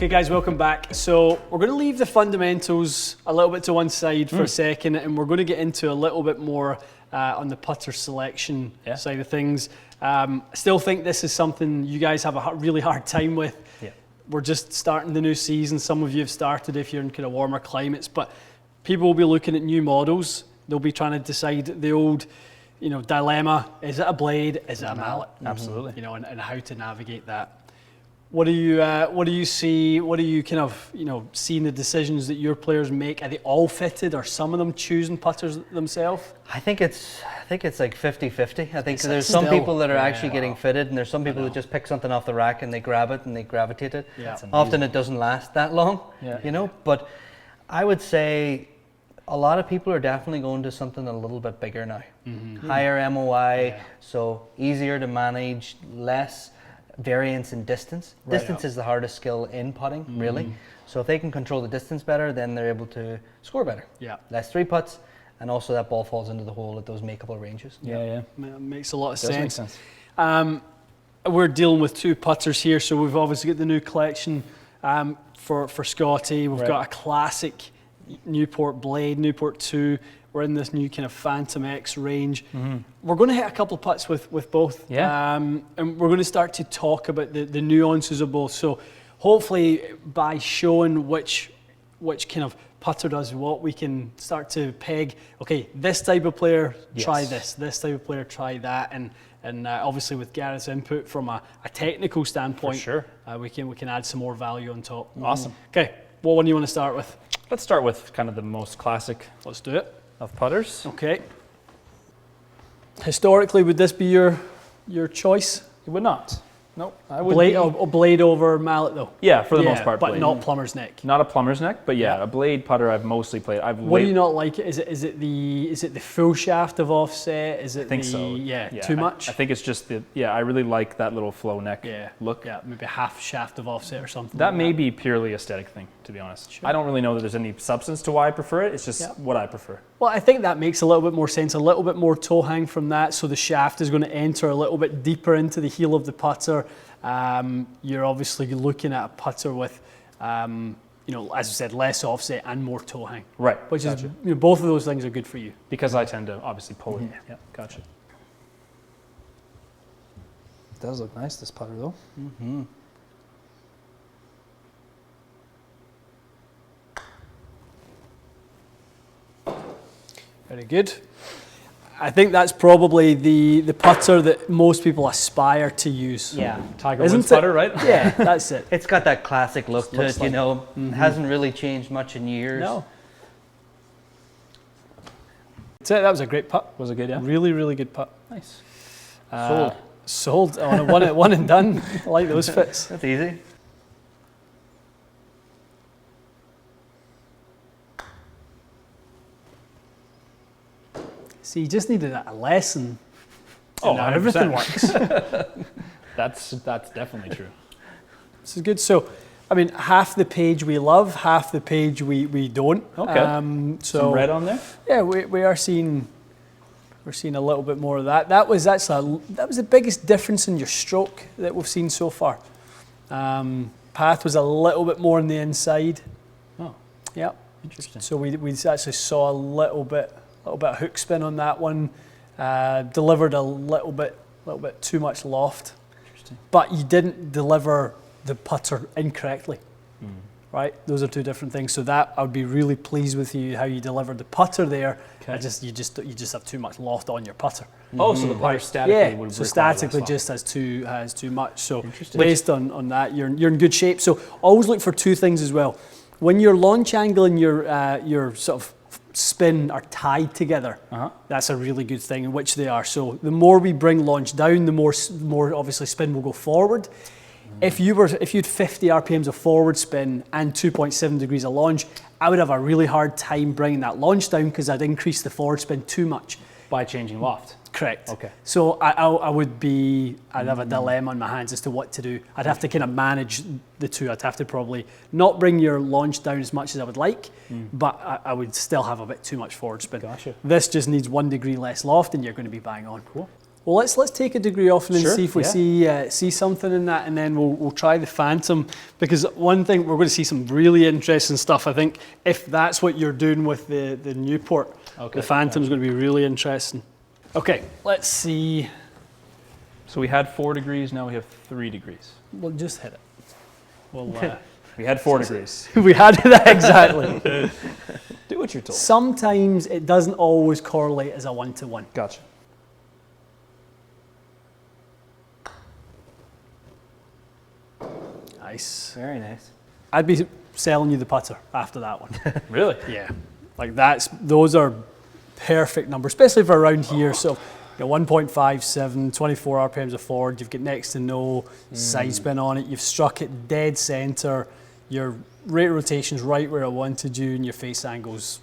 Okay guys, welcome back. So we're going to leave the fundamentals a little bit to one side for a second, and we're going to get into a little bit more on the putter selection side of things. I still think this is something you guys have a really hard time with. Yeah. We're just starting the new season. Some of you have started if you're in kind of warmer climates, but people will be looking at new models. They'll be trying to decide the old, dilemma. Is it a blade? Is it a mallet? Absolutely. And how to navigate that. What do you see? What do you kind of, seeing the decisions that your players make? Are they all fitted, or some of them choosing putters themselves? I think it's like 50-50. I think there's some people that are actually getting fitted, and there's some people that just pick something off the rack and they grab it and they gravitate it. Yeah. Often it doesn't last that long, But I would say a lot of people are definitely going to something a little bit bigger now. Higher MOI, so easier to manage, less variance in distance. Distance is the hardest skill in putting, really. So if they can control the distance better, then they're able to score better. Yeah. Less three putts, and also that ball falls into the hole at those makeable ranges. Yeah. Makes a lot of Does make sense. sense. We're dealing with two putters here, so we've obviously got the new collection for Scotty. We've got a classic Newport blade, Newport 2. We're in this new kind of Phantom X range. We're going to hit a couple of putts with both. And we're going to start to talk about the nuances of both. So hopefully by showing which kind of putter does what, we can start to peg, okay, this type of player, try this type of player, try that. And obviously with Gareth's input from a technical standpoint, we can add some more value on top. Awesome. Okay, what one do you want to start with? Let's start with kind of the most classic. Let's do it. Of putters. Okay. Historically, would this be your choice? It would not. Nope. I would blade over mallet though. Yeah, for the most part. But blade. not plumber's neck. Not a plumber's neck, but a blade putter I've mostly played. What do you not like? Is it the full shaft of offset? Is it I think so. Yeah, too much? I think it's just I really like that little flow neck look. Yeah, maybe half shaft of offset or something. That may be purely aesthetic thing, to be honest. Sure. I don't really know that there's any substance to why I prefer it. It's just what I prefer. Well, I think that makes a little bit more sense. A little bit more toe hang from that, so the shaft is going to enter a little bit deeper into the heel of the putter. You're obviously looking at a putter with, as I said, less offset and more toe hang. Right. Which is, both of those things are good for you. Because I tend to obviously pull it. Yeah, gotcha. It does look nice, this putter though. Very good. I think that's probably the putter that most people aspire to use. Yeah. Tiger Woods putter, right? Yeah, that's it. It's got that classic look to it, It hasn't really changed much in years. No. That's it. That was a great putt. Was it good, yeah? Really, really good putt. Nice. Sold on a one and done. I like those fits. That's easy. See, you just needed a lesson. Oh, now everything works. That's definitely true. This is good. So, half the page we love, half the page we don't. Okay. Some red on there. Yeah, we are seeing. We're seeing a little bit more of that. That was the biggest difference in your stroke that we've seen so far. Path was a little bit more on the inside. Oh. Yeah. Interesting. So we actually saw a little bit of hook spin on that one. Delivered a little bit too much loft. Interesting. But you didn't deliver the putter incorrectly. Right? Those are two different things. So that I would be really pleased with you how you delivered the putter there. Okay. You just have too much loft on your putter. Oh, so the putter statically would so require statically less just has too much. So Interesting. based on that, you're in good shape. So always look for two things as well. When your launch angle and your sort of spin are tied together, that's a really good thing, in which they are. So the more we bring launch down, the more obviously spin will go forward. If you had 50 RPMs of forward spin and 2.7 degrees of launch, I would have a really hard time bringing that launch down because I'd increase the forward spin too much. By changing loft. Correct. Okay. So I'd have a dilemma on my hands as to what to do. I'd have to kind of manage the two. I'd have to probably not bring your launch down as much as I would like, but I would still have a bit too much forward spin. Gotcha. This just needs 1 degree less loft and you're going to be bang on. Cool. Well, let's take a degree off and then Sure, see if we see something in that, and then we'll try the Phantom, because one thing we're going to see some really interesting stuff. I think if that's what you're doing with the Newport, the Phantom's going to be really interesting. Okay, let's see. So we had 4 degrees, now we have 3 degrees. We'll just hit it. We'll, We had 4 degrees. we had that exactly. Do what you're told. Sometimes it doesn't always correlate as a 1-to-1. Gotcha. Nice. Very nice. I'd be selling you the putter after that one. Really? Yeah, like those are perfect numbers, especially for around here. So you got 1.57, 24 RPMs of forward. You've got next to no side spin on it. You've struck it dead center. Your rate of rotation's right where I wanted you, and your face angle's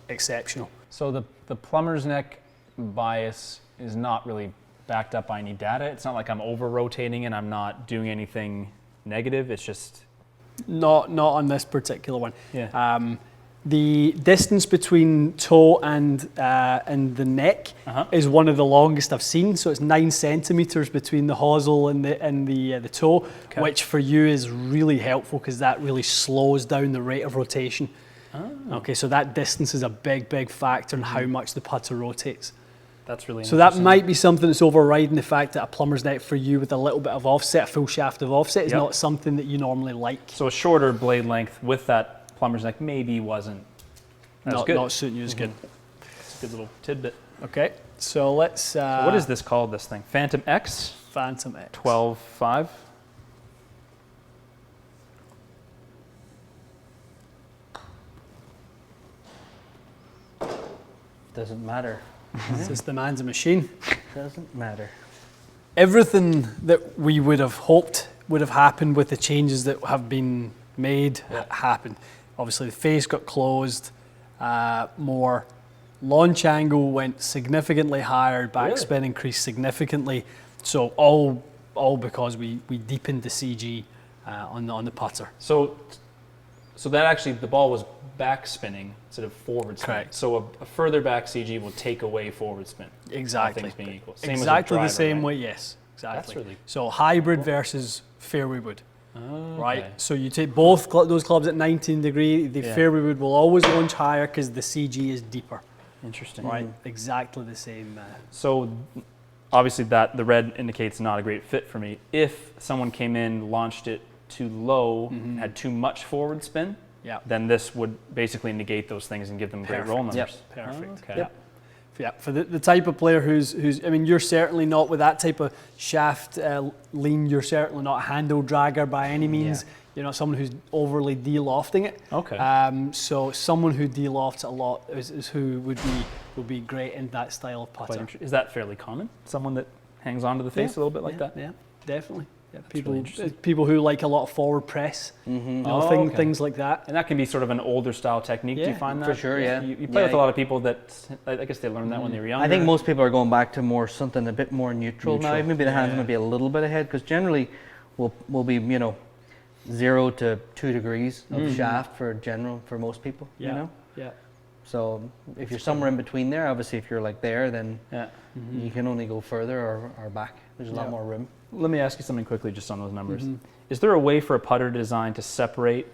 exceptional. So the plumber's neck bias is not really backed up by any data. It's not like I'm over rotating and I'm not doing anything negative. It's just Not on this particular one. yeah. The distance between toe and the neck is one of the longest I've seen. So it's 9 centimeters between the hosel and the toe, which for you is really helpful because that really slows down the rate of rotation. Oh. Okay, so that distance is a big factor in how much the putter rotates. That's really So that might be something that's overriding the fact that a plumber's neck for you with a little bit of offset, a full shaft of offset, is not something that you normally like. So a shorter blade length with that plumber's neck maybe wasn't as good. Not suiting you as good. It's a good little tidbit. Okay, so let's... So what is this called, this thing? Phantom X? Phantom X. 12.5? Doesn't matter. It's just the man's a machine. Doesn't matter. Everything that we would have hoped would have happened with the changes that have been made happened. Obviously, the face got closed more. Launch angle went significantly higher. Backspin increased significantly. So all because we deepened the CG on the putter. So that actually, the ball was back spinning instead of forward spin. Correct. So a further back CG will take away forward spin. Exactly. All things being equal. Same Exactly as the a driver, same right? way, yes. Exactly. That's really so hybrid versus fairway wood. Okay. Right, so you take both those clubs at 19 degree, the fairway wood will always launch higher because the CG is deeper. Interesting. Right, exactly the same. So obviously the red indicates not a great fit for me. If someone came in, launched it too low, had too much forward spin, then this would basically negate those things and give them great roll numbers. Yep. Perfect. Okay. Yeah, for the type of player who's, I mean, you're certainly not with that type of shaft lean. You're certainly not a handle dragger by any means. Yeah. You're not someone who's overly de-lofting it. Okay. So someone who de-lofts a lot is who would be great in that style of putter. Is that fairly common? Someone that hangs onto the face a little bit like that? Yeah, definitely. Yeah, really people who like a lot of forward press, things like that. And that can be sort of an older style technique. Do you find that? For sure, yeah. You play with a lot of people that, I guess they learned that when they were younger. I think most people are going back to something a bit more neutral now. Maybe the hands might be a little bit ahead because generally we'll be 0 to 2 degrees of shaft for most people. Yeah. You know. Yeah. So if you're somewhere in between there, obviously if you're like there, then you can only go further or back. There's a lot more room. Let me ask you something quickly just on those numbers. Is there a way for a putter design to separate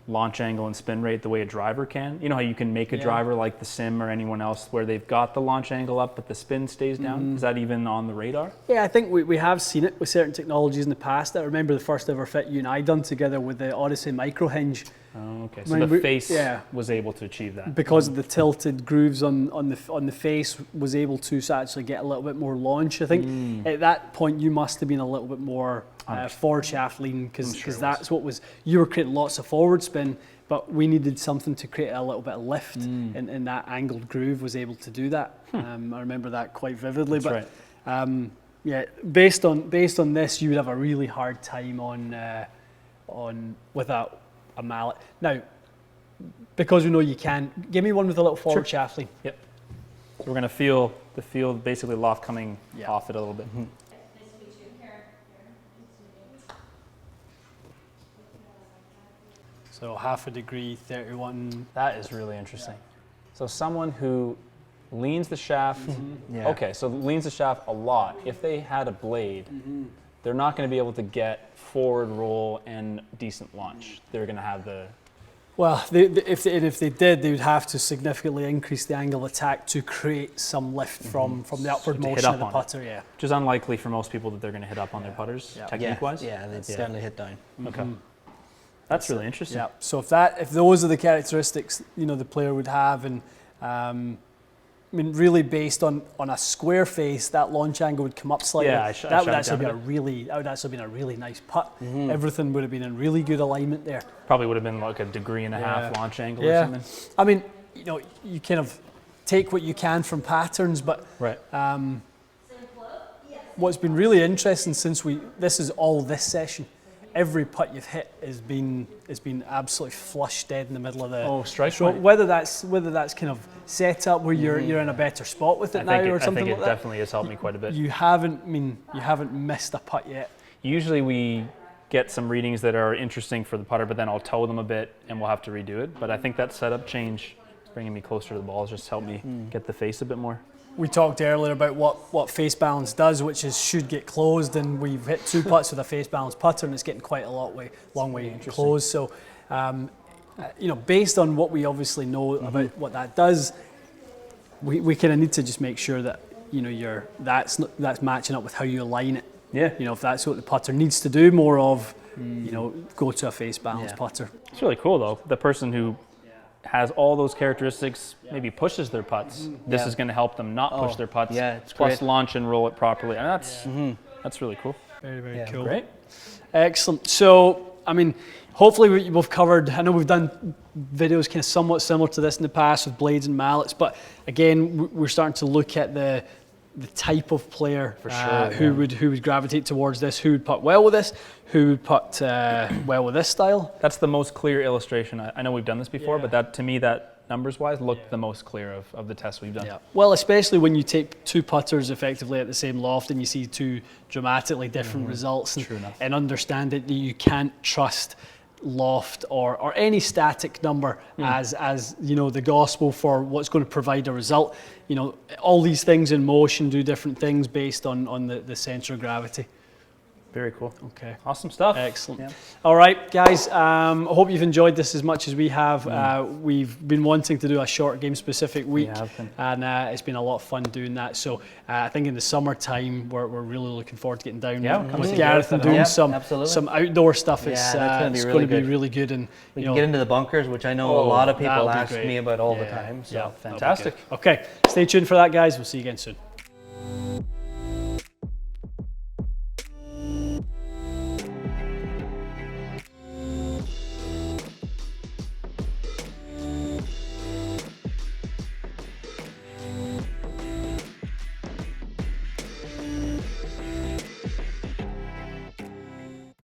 launch angle and spin rate the way a driver can? You know how you can make a driver like the Sim or anyone else where they've got the launch angle up but the spin stays down? Is that even on the radar? Yeah, I think we have seen it with certain technologies in the past. I remember the first ever fit you and I done together with the Odyssey micro hinge. Oh, okay. So the face was able to achieve that. Because of the tilted grooves on the face, was able to actually get a little bit more launch. I think at that point you must have been a little bit more forward shaft lean because that's what was, you were creating lots of forward spin, but we needed something to create a little bit of lift, and that angled groove was able to do that. I remember that quite vividly. That's but yeah, based on this, you would have a really hard time on with a mallet. Now, because we know you can, give me one with a little forward shaft lean. Yep. So we're going to feel the field, basically loft coming off it a little bit. So 0.5 degree, 31. That is really interesting. So someone who leans the shaft. Yeah. Okay, so leans the shaft a lot. If they had a blade, they're not going to be able to get forward roll and decent launch. They're going to have the... Well, if they did, they would have to significantly increase the angle of attack to create some lift from the upward To hit motion up of the on it. putter. Yeah. Which is unlikely for most people that they're going to hit up on their putters, technique-wise. Yeah, they definitely hit down. Okay. That's really interesting. Yeah. So if those are the characteristics, the player would have, and I mean, really based on a square face, that launch angle would come up slightly. Yeah, that would actually been a really nice putt. Everything would have been in really good alignment there. Probably would have been like a degree and a half launch angle or something. I mean, you kind of take what you can from patterns, but Right. what's been really interesting since this session, every putt you've hit has been absolutely flush dead in the middle of the strike so point. whether that's kind of set up where you're in a better spot with it now or something I think like it that. definitely has helped me quite a bit. You haven't missed a putt yet. Usually we get some readings that are interesting for the putter, but then I'll toe them a bit and we'll have to redo it. But I think that setup change, bringing me closer to the ball, has just helped me get the face a bit more. We talked earlier about what face balance does, which is should get closed, and we've hit 2 putts with a face balance putter, and it's getting quite a long way closed. So, based on what we obviously know about what that does, we kind of need to just make sure that that's matching up with how you align it. Yeah. If that's what the putter needs to do more of, go to a face balance putter. It's really cool though. The person who has all those characteristics maybe pushes their putts. This is going to help them not push their putts. Yeah, it's plus great. launch and roll it properly. And that's really cool. Very, very cool. Great. Excellent. So, I mean, hopefully we've covered, I know we've done videos kind of somewhat similar to this in the past with blades and mallets, but again, we're starting to look at the type of player who would gravitate towards this, who would putt well with this, who would putt well with this style. That's the most clear illustration. I know we've done this before, but that to me, that numbers-wise, looked the most clear of the tests we've done. Yeah. Well, especially when you take 2 putters effectively at the same loft and you see 2 dramatically different results, and understand that you can't trust loft or any static number as the gospel for what's going to provide a result. All these things in motion do different things based on the center of gravity. Very cool. Okay. Awesome stuff. Excellent. Yeah. All right, guys. I hope you've enjoyed this as much as we have. We've been wanting to do a short game specific week, and it's been a lot of fun doing that. So I think in the summertime, we're really looking forward to getting down with Gareth and doing some outdoor stuff. It's going to be really good. And we can get into the bunkers, which I know a lot of people ask me about all the time. So fantastic. Okay, stay tuned for that, guys. We'll see you again soon.